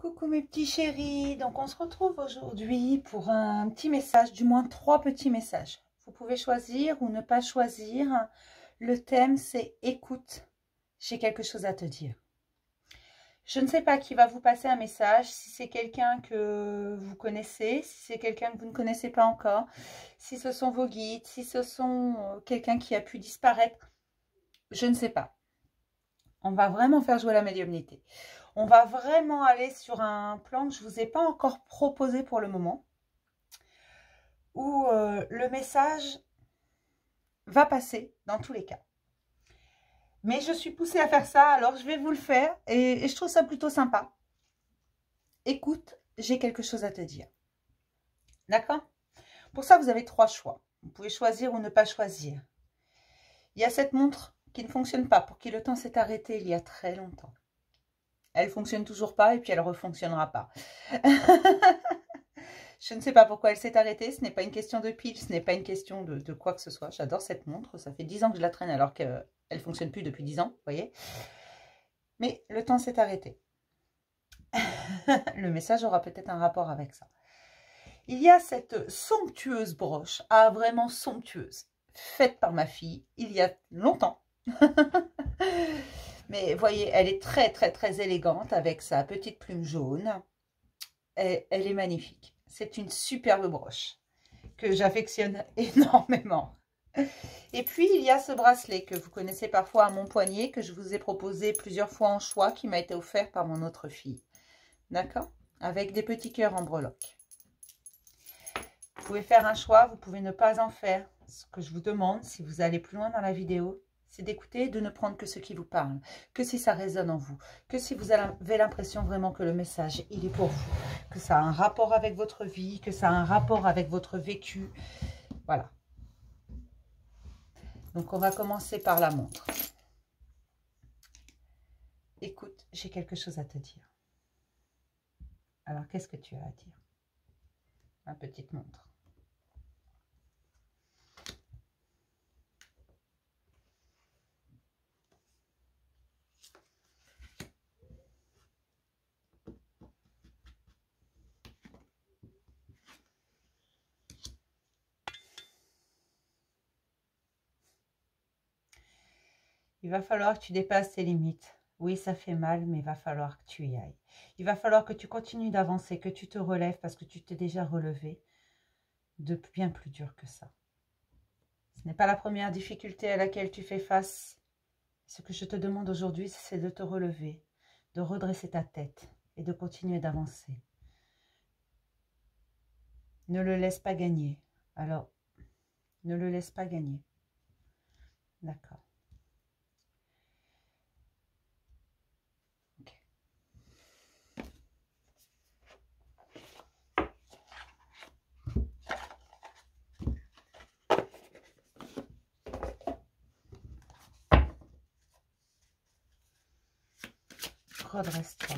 Coucou mes petits chéris, donc on se retrouve aujourd'hui pour un petit message, du moins 3 petits messages. Vous pouvez choisir ou ne pas choisir. Le thème c'est écoute, j'ai quelque chose à te dire. Je ne sais pas qui va vous passer un message, si c'est quelqu'un que vous connaissez, si c'est quelqu'un que vous ne connaissez pas encore, si ce sont vos guides, si ce sont quelqu'un qui a pu disparaître, je ne sais pas. On va vraiment faire jouer la médiumnité. On va vraiment aller sur un plan que je ne vous ai pas encore proposé pour le moment, où le message va passer dans tous les cas. Mais je suis poussée à faire ça, alors je vais vous le faire et je trouve ça plutôt sympa. Écoute, j'ai quelque chose à te dire. D'accord? Pour ça, vous avez 3 choix. Vous pouvez choisir ou ne pas choisir. Il y a cette montre qui ne fonctionne pas, pour qui le temps s'est arrêté il y a très longtemps. Elle ne fonctionne toujours pas et puis elle ne refonctionnera pas. Je ne sais pas pourquoi elle s'est arrêtée. Ce n'est pas une question de pile, ce n'est pas une question de quoi que ce soit. J'adore cette montre. Ça fait 10 ans que je la traîne alors qu'elle ne fonctionne plus depuis 10 ans, vous voyez. Mais le temps s'est arrêté. Le message aura peut-être un rapport avec ça. Il y a cette somptueuse broche, vraiment somptueuse, faite par ma fille il y a longtemps. Mais vous voyez, elle est très très très élégante avec sa petite plume jaune. Et elle est magnifique. C'est une superbe broche que j'affectionne énormément. Et puis, il y a ce bracelet que vous connaissez parfois à mon poignet, que je vous ai proposé plusieurs fois en choix, qui m'a été offert par mon autre fille. D'accord? Avec des petits cœurs en breloque. Vous pouvez faire un choix, vous pouvez ne pas en faire. Ce que je vous demande, si vous allez plus loin dans la vidéo, c'est d'écouter et de ne prendre que ce qui vous parle, que si ça résonne en vous, que si vous avez l'impression vraiment que le message, il est pour vous, que ça a un rapport avec votre vie, que ça a un rapport avec votre vécu. Voilà. Donc, on va commencer par la montre. Écoute, j'ai quelque chose à te dire. Alors, qu'est-ce que tu as à dire? Ma petite montre. Il va falloir que tu dépasses tes limites. Oui, ça fait mal, mais il va falloir que tu y ailles. Il va falloir que tu continues d'avancer, que tu te relèves parce que tu t'es déjà relevé de bien plus dur que ça. Ce n'est pas la première difficulté à laquelle tu fais face. Ce que je te demande aujourd'hui, c'est de te relever, de redresser ta tête et de continuer d'avancer. Ne le laisse pas gagner. Alors, ne le laisse pas gagner. D'accord. Redresse-toi.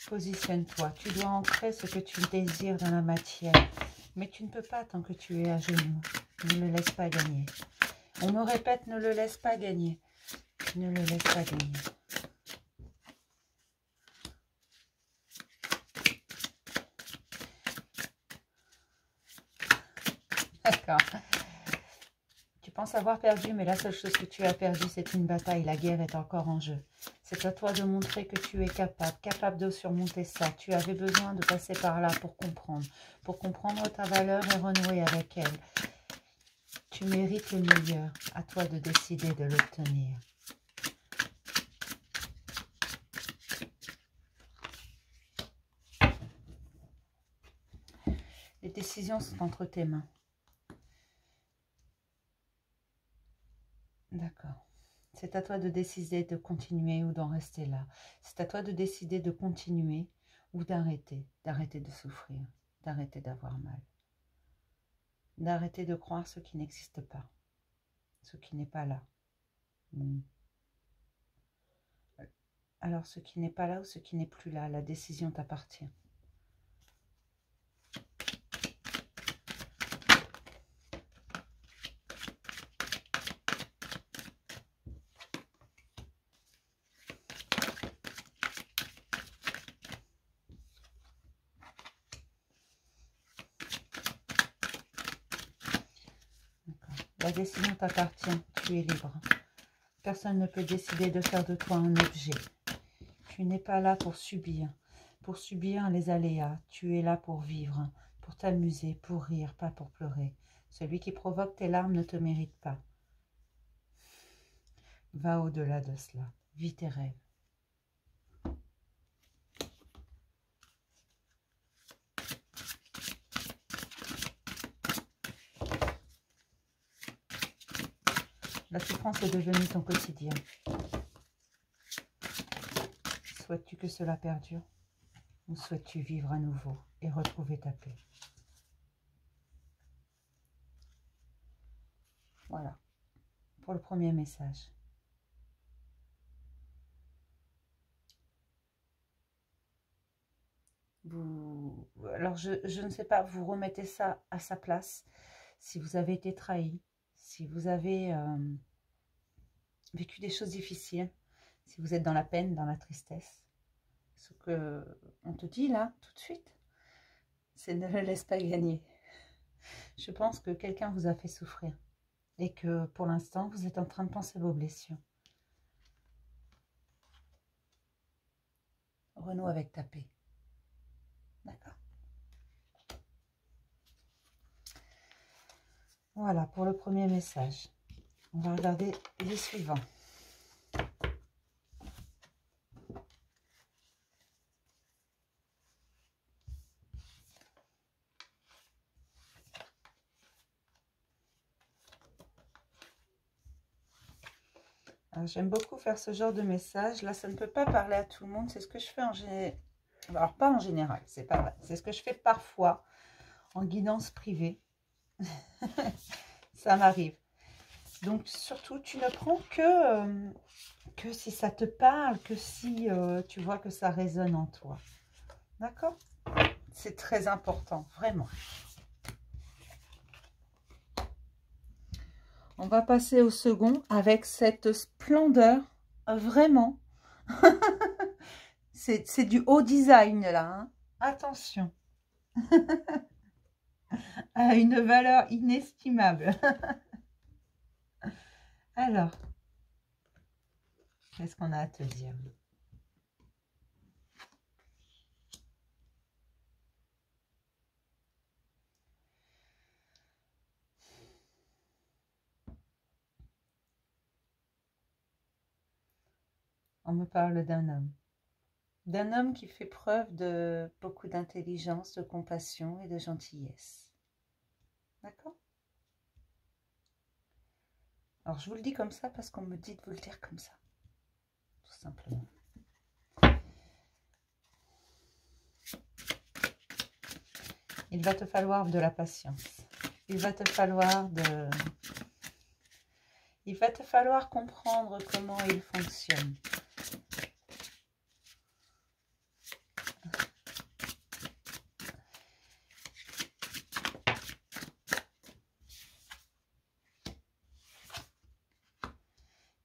Positionne-toi. Tu dois ancrer ce que tu désires dans la matière. Mais tu ne peux pas tant que tu es à genoux. Ne le laisse pas gagner. On me répète, ne le laisse pas gagner. Ne le laisse pas gagner. D'accord. Tu penses avoir perdu, mais la seule chose que tu as perdue, c'est une bataille. La guerre est encore en jeu. C'est à toi de montrer que tu es capable de surmonter ça. Tu avais besoin de passer par là pour comprendre ta valeur et renouer avec elle. Tu mérites le meilleur. À toi de décider de l'obtenir. Les décisions sont entre tes mains. D'accord. C'est à toi de décider de continuer ou d'en rester là. C'est à toi de décider de continuer ou d'arrêter. D'arrêter de souffrir. D'arrêter d'avoir mal. D'arrêter de croire ce qui n'existe pas. Ce qui n'est pas là. Alors, ce qui n'est pas là ou ce qui n'est plus là, la décision t'appartient. La décision t'appartient, tu es libre. Personne ne peut décider de faire de toi un objet. Tu n'es pas là pour subir les aléas. Tu es là pour vivre, pour t'amuser, pour rire, pas pour pleurer. Celui qui provoque tes larmes ne te mérite pas. Va au-delà de cela. Vis tes rêves. La souffrance est devenue ton quotidien. Souhaites-tu que cela perdure ou souhaites-tu vivre à nouveau et retrouver ta paix? Voilà, pour le premier message. Alors, je ne sais pas, vous remettez ça à sa place. Si vous avez été trahi, si vous avez vécu des choses difficiles, si vous êtes dans la peine, dans la tristesse, ce que on te dit là, tout de suite, c'est ne le laisse pas gagner. Je pense que quelqu'un vous a fait souffrir et que pour l'instant, vous êtes en train de penser vos blessures. Renoue avec ta paix. D'accord. Voilà pour le premier message. On va regarder les suivants. J'aime beaucoup faire ce genre de message. Là, ça ne peut pas parler à tout le monde. C'est ce que je fais en général. Alors, pas en général, c'est pas vrai. C'est ce que je fais parfois en guidance privée. Ça m'arrive. Donc, surtout, tu ne prends que si ça te parle, que si tu vois que ça résonne en toi. D'accord? C'est très important, vraiment. On va passer au second avec cette splendeur, vraiment. C'est du haut design, là. Hein. Attention. À une valeur inestimable. Alors, qu'est-ce qu'on a à te dire? On me parle d'un homme. D'un homme qui fait preuve de beaucoup d'intelligence, de compassion et de gentillesse. D'accord? Alors, je vous le dis comme ça parce qu'on me dit de vous le dire comme ça. Tout simplement. Il va te falloir de la patience. Il va te falloir comprendre comment il fonctionne.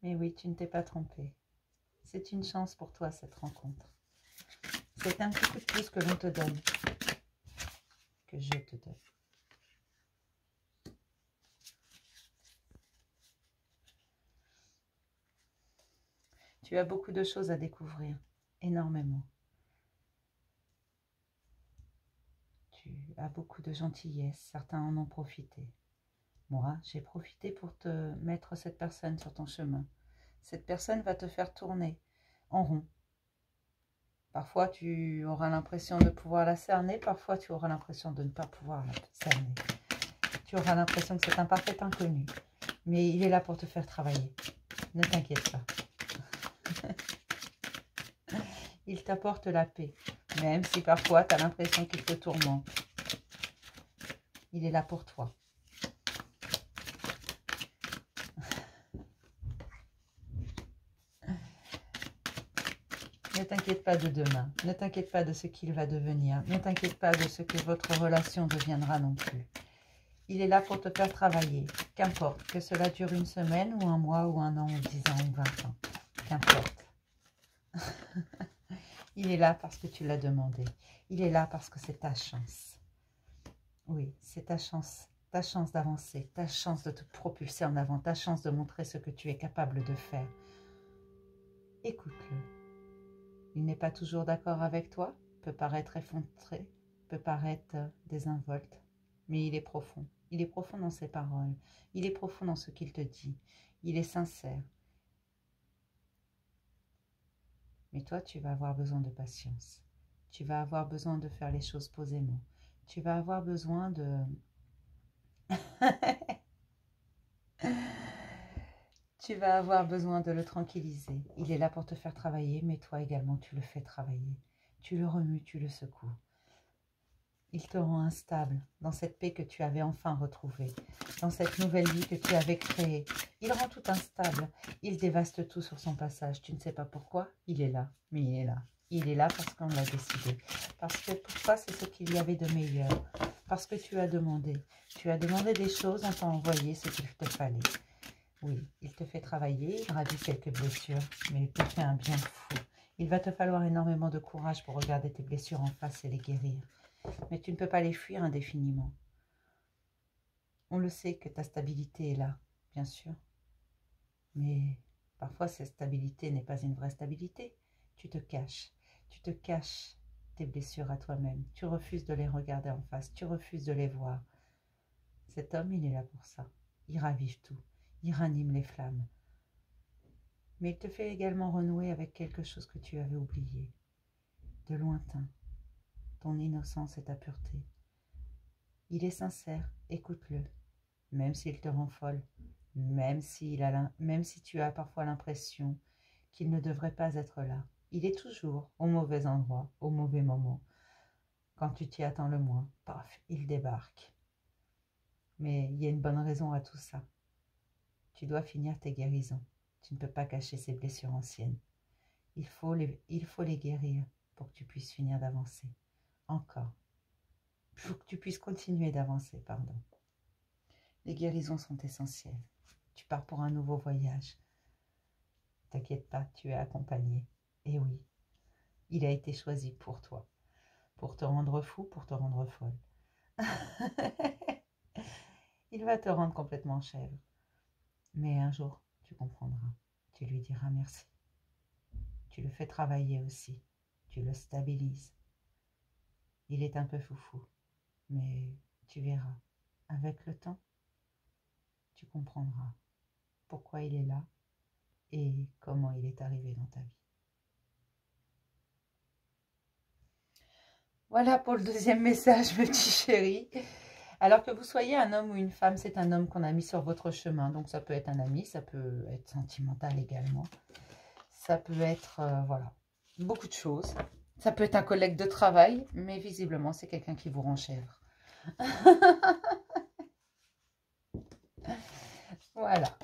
Mais oui, tu ne t'es pas trompé. C'est une chance pour toi, cette rencontre. C'est un petit coup de pouce que l'on te donne. Que je te donne. Tu as beaucoup de choses à découvrir. Énormément. Tu as beaucoup de gentillesse. Certains en ont profité. Moi, j'ai profité pour te mettre cette personne sur ton chemin. Cette personne va te faire tourner en rond. Parfois, tu auras l'impression de pouvoir la cerner. Parfois, tu auras l'impression de ne pas pouvoir la cerner. Tu auras l'impression que c'est un parfait inconnu. Mais il est là pour te faire travailler. Ne t'inquiète pas. Il t'apporte la paix. Même si parfois, tu as l'impression qu'il te tourmente. Il est là pour toi. Ne t'inquiète pas de demain. Ne t'inquiète pas de ce qu'il va devenir. Ne t'inquiète pas de ce que votre relation deviendra non plus. Il est là pour te faire travailler. Qu'importe, que cela dure une semaine ou un mois ou un an ou 10 ans ou 20 ans. Qu'importe. Il est là parce que tu l'as demandé. Il est là parce que c'est ta chance. Oui, c'est ta chance d'avancer, ta chance de te propulser en avant, ta chance de montrer ce que tu es capable de faire. Écoute-le. Il n'est pas toujours d'accord avec toi, peut paraître effondré, peut paraître désinvolte, mais il est profond. Il est profond dans ses paroles, il est profond dans ce qu'il te dit, il est sincère. Mais toi, tu vas avoir besoin de patience. Tu vas avoir besoin de faire les choses posément. Tu vas avoir besoin de... Tu vas avoir besoin de le tranquilliser. Il est là pour te faire travailler, mais toi également, tu le fais travailler. Tu le remues, tu le secoues. Il te rend instable dans cette paix que tu avais enfin retrouvée, dans cette nouvelle vie que tu avais créée. Il rend tout instable. Il dévaste tout sur son passage. Tu ne sais pas pourquoi. Il est là, mais il est là. Il est là parce qu'on l'a décidé. Parce que pour toi, c'est ce qu'il y avait de meilleur. Parce que tu as demandé. Tu as demandé des choses, on t'a envoyé ce qu'il te fallait. Oui, il te fait travailler, il ravit quelques blessures, mais il te fait un bien fou. Il va te falloir énormément de courage pour regarder tes blessures en face et les guérir. Mais tu ne peux pas les fuir indéfiniment. On le sait que ta stabilité est là, bien sûr. Mais parfois, cette stabilité n'est pas une vraie stabilité. Tu te caches. Tu te caches tes blessures à toi-même. Tu refuses de les regarder en face. Tu refuses de les voir. Cet homme, il est là pour ça. Il ravive tout. Il ranime les flammes. Mais il te fait également renouer avec quelque chose que tu avais oublié. De lointain. Ton innocence et ta pureté. Il est sincère. Écoute-le. Même s'il te rend folle. Même si tu as parfois l'impression qu'il ne devrait pas être là. Il est toujours au mauvais endroit, au mauvais moment. Quand tu t'y attends le moins, paf, il débarque. Mais il y a une bonne raison à tout ça. Tu dois finir tes guérisons. Tu ne peux pas cacher ces blessures anciennes. Il faut les guérir pour que tu puisses finir d'avancer. Encore. Pour que tu puisses continuer d'avancer, pardon. Les guérisons sont essentielles. Tu pars pour un nouveau voyage. T'inquiète pas, tu es accompagné. Et oui, il a été choisi pour toi. Pour te rendre fou, pour te rendre folle. Il va te rendre complètement chèvre. Mais un jour, tu comprendras. Tu lui diras merci. Tu le fais travailler aussi. Tu le stabilises. Il est un peu foufou. Mais tu verras. Avec le temps, tu comprendras pourquoi il est là et comment il est arrivé dans ta vie. Voilà pour le deuxième message, petit chéri. Alors que vous soyez un homme ou une femme, c'est un homme qu'on a mis sur votre chemin. Donc ça peut être un ami, ça peut être sentimental également. Ça peut être, voilà, beaucoup de choses. Ça peut être un collègue de travail, mais visiblement, c'est quelqu'un qui vous rend chèvre. Voilà.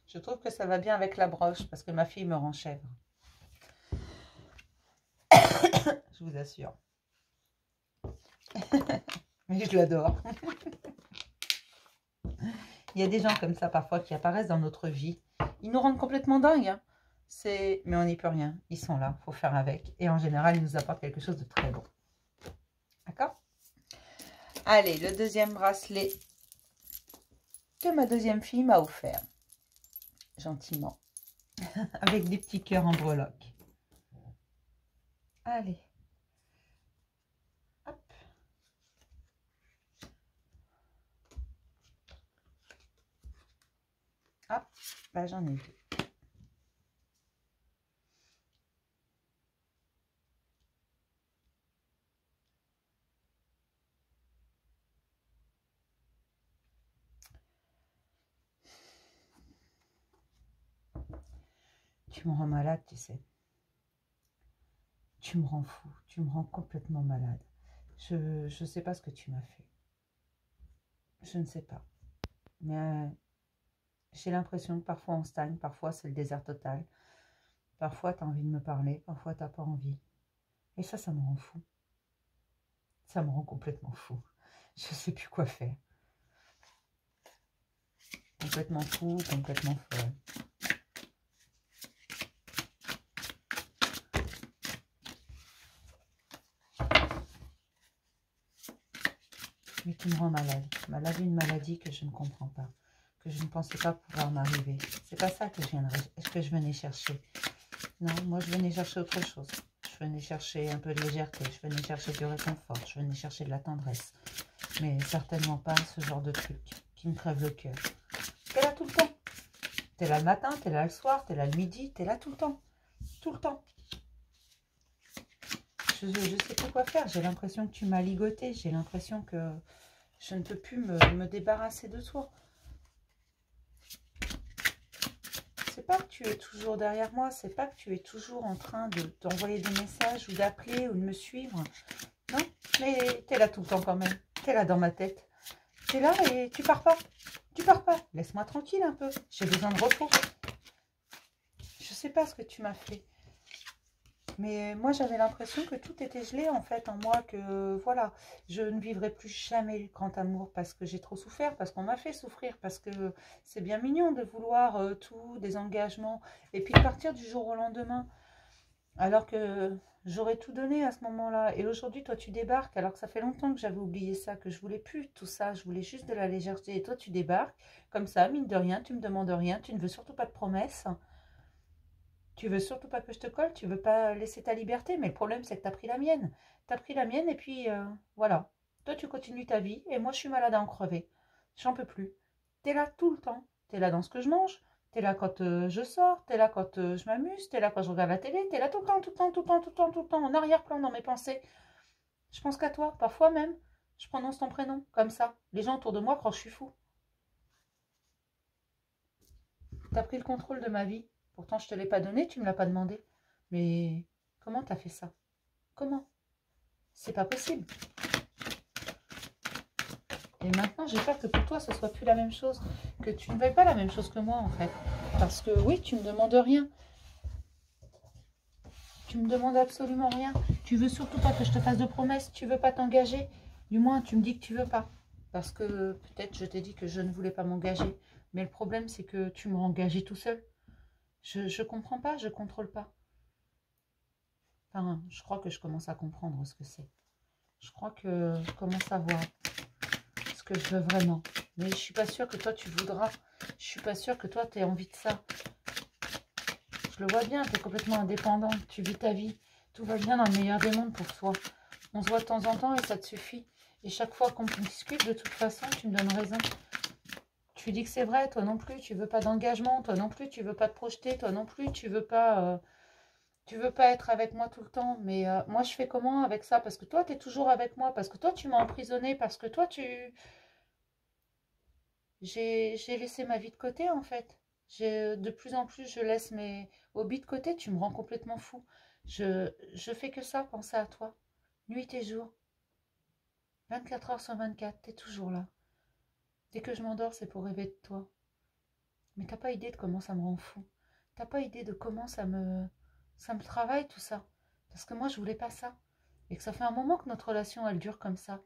Je trouve que ça va bien avec la broche, parce que ma fille me rend chèvre. Je vous assure. Mais je l'adore. Il y a des gens comme ça parfois qui apparaissent dans notre vie. Ils nous rendent complètement dingues. Hein. Mais on n'y peut rien. Ils sont là, il faut faire avec. Et en général, ils nous apportent quelque chose de très bon. D'accord? Allez, le deuxième bracelet que ma deuxième fille m'a offert. Gentiment. Avec des petits cœurs en breloque. Allez. Hop. Hop. Bah, j'en ai vu. Tu me rends malade, tu sais. Tu me rends fou. Tu me rends complètement malade. Je ne sais pas ce que tu m'as fait. Je ne sais pas. Mais j'ai l'impression que parfois on stagne, parfois c'est le désert total. Parfois tu as envie de me parler, parfois tu n'as pas envie. Et ça me rend fou. Ça me rend complètement fou. Je ne sais plus quoi faire. Complètement fou, complètement folle. Mais tu me rends malade. Malade d'une maladie que je ne comprends pas. Que je ne pensais pas pouvoir m'arriver. C'est pas ça que je venais chercher. Non, moi je venais chercher autre chose. Je venais chercher un peu de légèreté. Je venais chercher du réconfort. Je venais chercher de la tendresse. Mais certainement pas ce genre de truc qui me crève le cœur. T'es là tout le temps. T'es là le matin, t'es là le soir, t'es là le midi, t'es là tout le temps. Tout le temps. Je ne sais plus quoi faire. J'ai l'impression que tu m'as ligoté. J'ai l'impression que je ne peux plus me débarrasser de toi. C'est pas que tu es toujours derrière moi. C'est pas que tu es toujours en train d'envoyer des messages ou d'appeler ou de me suivre. Non, mais t'es là tout le temps quand même. T'es là dans ma tête. T'es là et tu pars pas. Tu pars pas. Laisse-moi tranquille un peu. J'ai besoin de repos. Je sais pas ce que tu m'as fait. Mais moi, j'avais l'impression que tout était gelé, en fait, en moi, que, voilà, je ne vivrai plus jamais le grand amour parce que j'ai trop souffert, parce qu'on m'a fait souffrir, parce que c'est bien mignon de vouloir tout, des engagements, et puis de partir du jour au lendemain, alors que j'aurais tout donné à ce moment-là. Et aujourd'hui, toi, tu débarques, alors que ça fait longtemps que j'avais oublié ça, que je voulais plus tout ça, je voulais juste de la légèreté. Et toi, tu débarques, comme ça, mine de rien, tu me demandes rien, tu ne veux surtout pas de promesses. Tu veux surtout pas que je te colle, tu veux pas laisser ta liberté, mais le problème c'est que tu as pris la mienne. Tu as pris la mienne et puis voilà. Toi tu continues ta vie et moi je suis malade à en crever. J'en peux plus. Tu es là tout le temps. Tu es là dans ce que je mange, tu es là quand je sors, tu es là quand je m'amuse, tu es là quand je regarde la télé, tu es là tout le temps, tout le temps, tout le temps, tout le temps, tout le temps, en arrière-plan dans mes pensées. Je pense qu'à toi, parfois même, je prononce ton prénom, comme ça. Les gens autour de moi croient que je suis fou. Tu as pris le contrôle de ma vie. Pourtant, je ne te l'ai pas donné, tu ne me l'as pas demandé. Mais comment tu as fait ça? Comment? C'est pas possible. Et maintenant, j'ai peur que pour toi, ce soit plus la même chose. Que tu ne veuilles pas la même chose que moi, en fait. Parce que oui, tu ne me demandes rien. Tu me demandes absolument rien. Tu veux surtout pas que je te fasse de promesses. Tu veux pas t'engager. Du moins, tu me dis que tu veux pas. Parce que peut-être je t'ai dit que je ne voulais pas m'engager. Mais le problème, c'est que tu m'as engagé tout seul. Je comprends pas, je contrôle pas. Enfin, je crois que je commence à comprendre ce que c'est. Je crois que je commence à voir ce que je veux vraiment. Mais je suis pas sûre que toi, tu voudras. Je suis pas sûre que toi, tu aies envie de ça. Je le vois bien, tu es complètement indépendante. Tu vis ta vie. Tout va bien dans le meilleur des mondes pour toi. On se voit de temps en temps et ça te suffit. Et chaque fois qu'on discute, de toute façon, tu me donnes raison. Tu dis que c'est vrai, toi non plus, tu veux pas d'engagement. Toi non plus, tu veux pas te projeter. Toi non plus, tu veux pas... Tu veux pas être avec moi tout le temps, mais moi je fais comment avec ça? Parce que toi tu es toujours avec moi, parce que toi tu m'as emprisonné, parce que toi tu... J'ai laissé ma vie de côté en fait. De plus en plus je laisse mes hobbies de côté, tu me rends complètement fou. Je fais que ça, penser à toi. Nuit et jour, 24 heures sur 24, tu es toujours là. Dès que je m'endors, c'est pour rêver de toi. Mais t'as pas idée de comment ça me rend fou. T'as pas idée de comment ça me travaille tout ça. Parce que moi, je voulais pas ça. Et que ça fait un moment que notre relation, elle dure comme ça.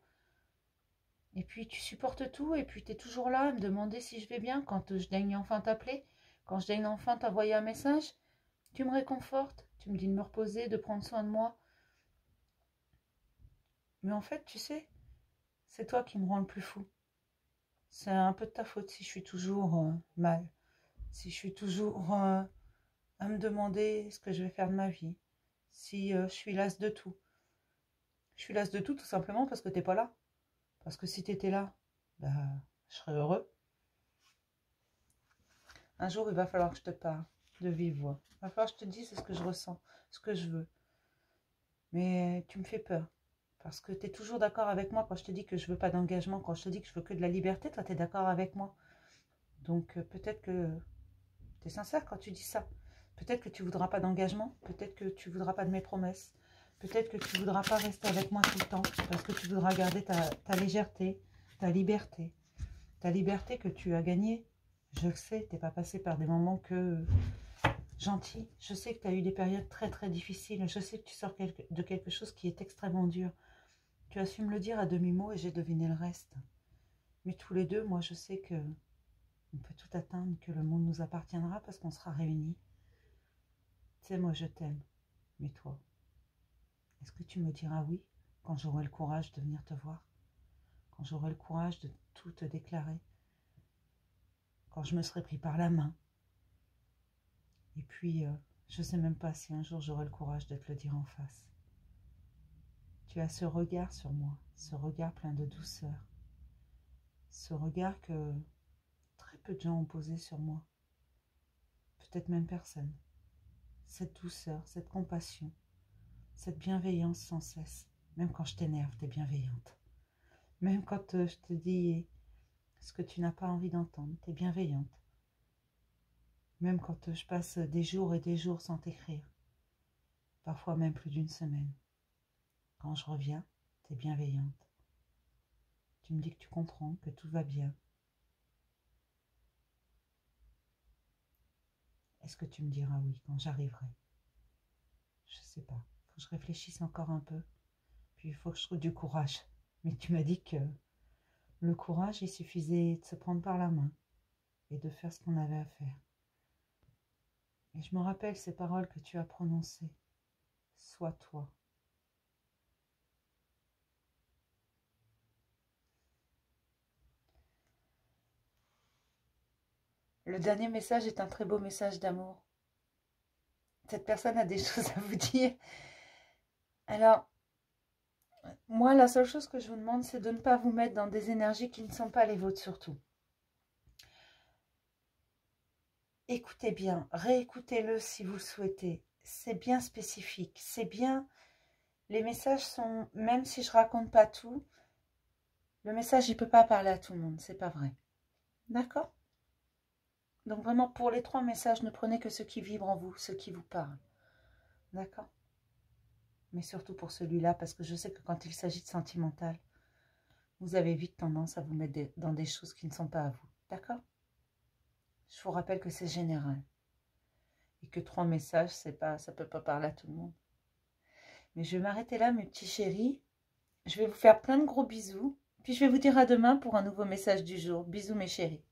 Et puis, tu supportes tout. Et puis, tu es toujours là à me demander si je vais bien. Quand je daigne enfin t'appeler. Quand je daigne enfin t'envoyer un message. Tu me réconfortes. Tu me dis de me reposer, de prendre soin de moi. Mais en fait, tu sais, c'est toi qui me rends le plus fou. C'est un peu de ta faute si je suis toujours mal. Si je suis toujours à me demander ce que je vais faire de ma vie. Si je suis lasse de tout. Je suis lasse de tout simplement parce que t'es pas là. Parce que si t'étais là, bah, je serais heureux. Un jour, il va falloir que je te parle de vive voix. Il va falloir que je te dise ce que je ressens, ce que je veux. Mais tu me fais peur. Parce que tu es toujours d'accord avec moi quand je te dis que je veux pas d'engagement, quand je te dis que je veux que de la liberté, toi, tu es d'accord avec moi. Donc, peut-être que tu es sincère quand tu dis ça. Peut-être que tu voudras pas d'engagement, peut-être que tu voudras pas de mes promesses. Peut-être que tu voudras pas rester avec moi tout le temps, parce que tu voudras garder ta légèreté, ta liberté, ta liberté que tu as gagnée. Je le sais, tu n'es pas passé par des moments que gentils. Je sais que tu as eu des périodes très très difficiles. Je sais que tu sors de quelque chose qui est extrêmement dur. Tu as su me le dire à demi-mot et j'ai deviné le reste. Mais tous les deux, moi je sais que on peut tout atteindre, que le monde nous appartiendra parce qu'on sera réunis. Tu sais, moi je t'aime. Mais toi, est-ce que tu me diras oui quand j'aurai le courage de venir te voir? Quand j'aurai le courage de tout te déclarer? Quand je me serai pris par la main? Et puis, je ne sais même pas si un jour j'aurai le courage de te le dire en face. Tu as ce regard sur moi, ce regard plein de douceur, ce regard que très peu de gens ont posé sur moi, peut-être même personne. Cette douceur, cette compassion, cette bienveillance sans cesse. Même quand je t'énerve, tu es bienveillante. Même quand je te dis ce que tu n'as pas envie d'entendre, tu es bienveillante. Même quand je passe des jours et des jours sans t'écrire, parfois même plus d'une semaine. Quand je reviens, tu es bienveillante. Tu me dis que tu comprends, que tout va bien. Est-ce que tu me diras oui quand j'arriverai? Je sais pas. Il faut que je réfléchisse encore un peu. Puis il faut que je trouve du courage. Mais tu m'as dit que le courage, il suffisait de se prendre par la main et de faire ce qu'on avait à faire. Et je me rappelle ces paroles que tu as prononcées. Sois toi. Le dernier message est un très beau message d'amour. Cette personne a des choses à vous dire. Alors, moi, la seule chose que je vous demande, c'est de ne pas vous mettre dans des énergies qui ne sont pas les vôtres surtout. Écoutez bien, réécoutez-le si vous le souhaitez. C'est bien spécifique, c'est bien... Les messages sont... Même si je raconte pas tout, le message, il ne peut pas parler à tout le monde, c'est pas vrai. D'accord? Donc vraiment, pour les 3 messages, ne prenez que ceux qui vibrent en vous, ceux qui vous parlent. D'accord? Mais surtout pour celui-là, parce que je sais que quand il s'agit de sentimental, vous avez vite tendance à vous mettre dans des choses qui ne sont pas à vous. D'accord? Je vous rappelle que c'est général. Et que 3 messages, ça ne peut pas parler à tout le monde. Mais je vais m'arrêter là, mes petits chéris. Je vais vous faire plein de gros bisous. Puis je vais vous dire à demain pour un nouveau message du jour. Bisous mes chéris.